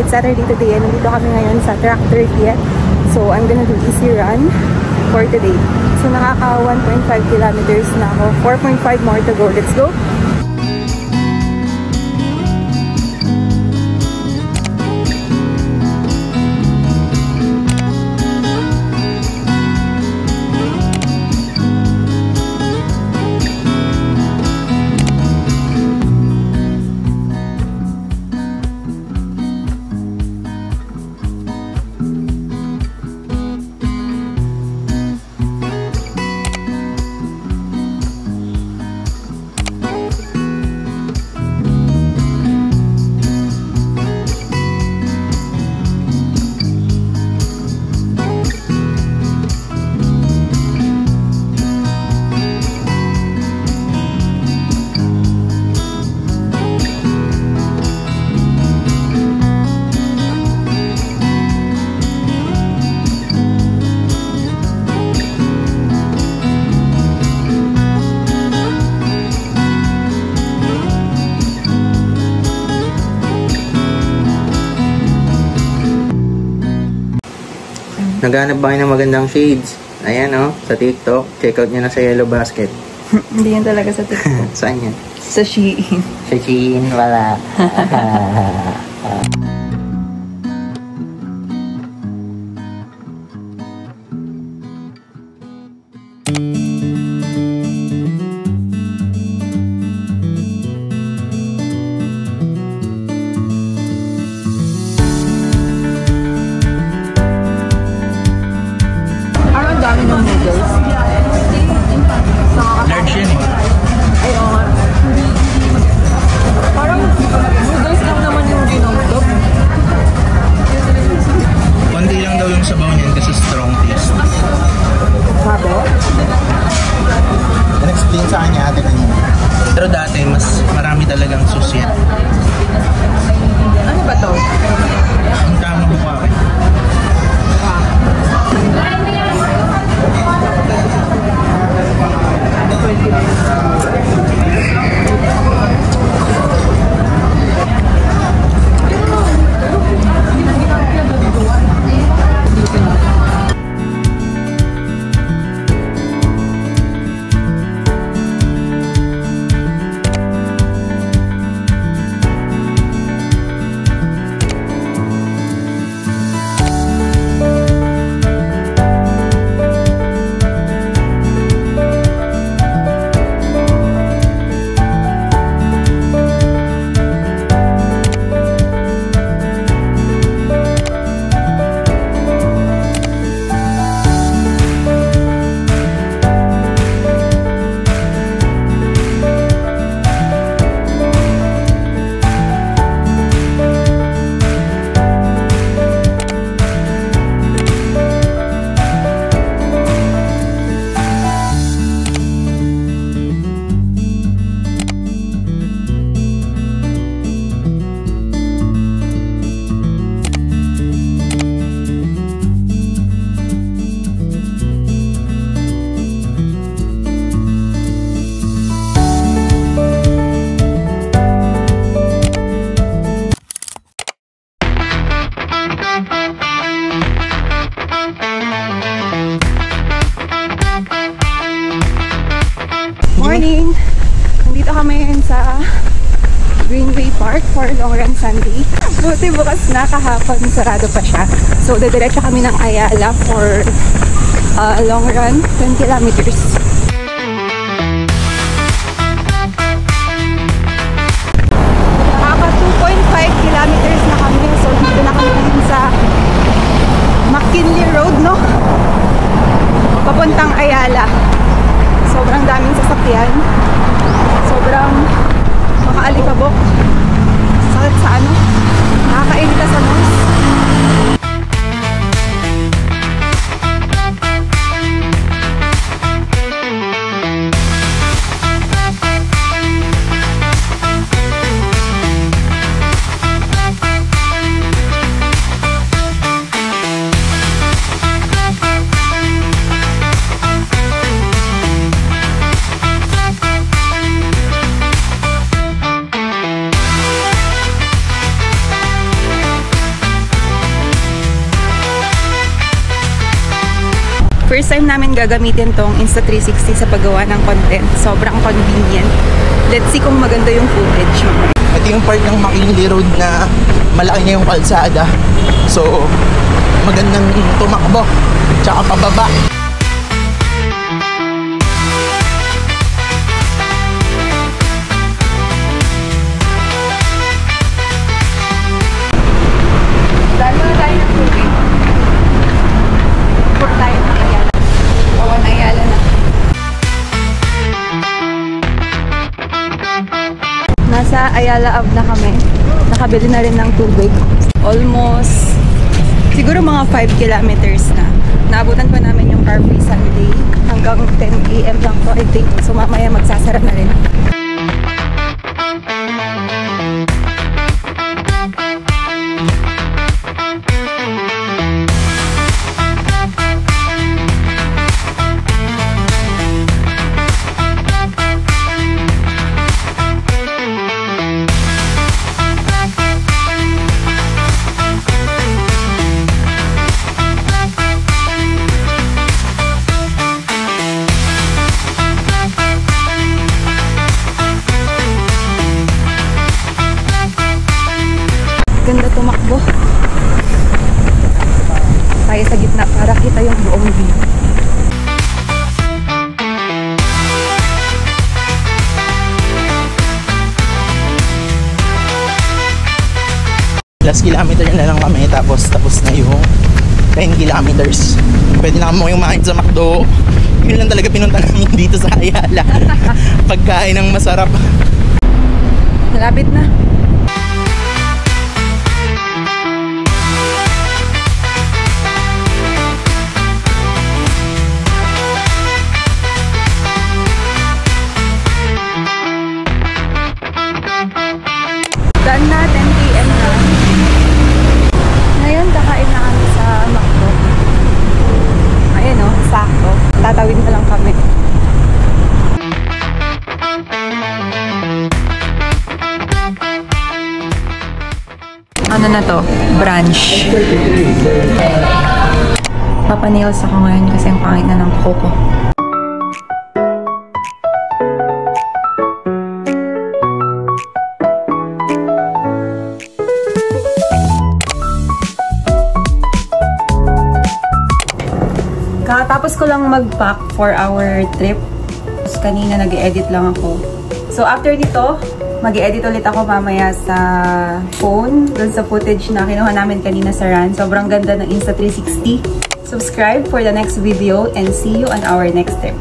It's Saturday today and nandito kami ngayon sa Tractor Fiat. So I'm gonna do easy run for today. So nakaka 1.5 kilometers na ako. 4.5 more to go. Let's go! Naghanap ba kayo ng magandang shades? Ayan oh, sa TikTok. Check out nyo na sa Yellow Basket. Hindi yan talaga sa TikTok. Saan yan? Sa Shein. Sa Shein, wala. Dami ng noodles. Large yan eh. Ay, oo nga. Parang noodles lang naman yung ginonggop. Konti lang daw yung sabaw niyan kasi strong taste. Sabi? Na-explain sa kanya ate kanina. Pero dati, mas marami talagang susit. Ano ba to? Ang tama mo pa rin. Morning! Nandito kami ngayon sa Greenway Park for Long Run Sunday. Buti bukas na, kahapon sarado pa siya. So, dediretso kami ng Ayala for long run, 10 kilometers. Nakaka 2.5 kilometers na kami. So, dito na kami ngayon sa McKinley Road, no? Papuntang Ayala. Sobrang daming sasakyan. Sobrang makaalikabok. Sakit sa ano? Nakakainita sa nose. First time namin gagamitin tong Insta360 sa paggawa ng content. Sobrang convenient. Let's see kung maganda yung footage. Ito yung part ng McKinley Road na malaki na yung kalsada. So, magandang tumakbo. Tsaka pababa. Lalo na tayo ng tubig. Before tayo ng Ayala. Oo, na Ayala na. Nasa Ayala Ave na kami. Nakabili na rin ng tubig. Almost, siguro mga 5 kilometers na. Naabutan pa namin yung Car Free Sunday. Hanggang 10 AM lang to, I think. So mamaya magsasara na rin. Ganda tumakbo. Tayo sa gitna para kita yung buong view. Last kilometer na lang kami, tapos na yung 10 kilometers. Pwede na kami kumain sa McDo. Yun lang talaga pinunta namin dito sa Ayala. Pagkain ng masarap. Malapit na. Done na, 10 PM na. Ngayon, kakain na kami sa McDo. Ayan o, sakto. Tatawid na lang kami. Ano na to? Brunch. Papanails ako ngayon kasi ang pangit na ng kuko. Kakatapos ko lang mag-pack for our trip. Tapos kanina nag-edit lang ako. So after nito, mag-edit ulit ako mamaya sa phone. Dun sa footage na kinuha namin kanina sa run. Sobrang ganda ng Insta360. Subscribe for the next video and see you on our next trip.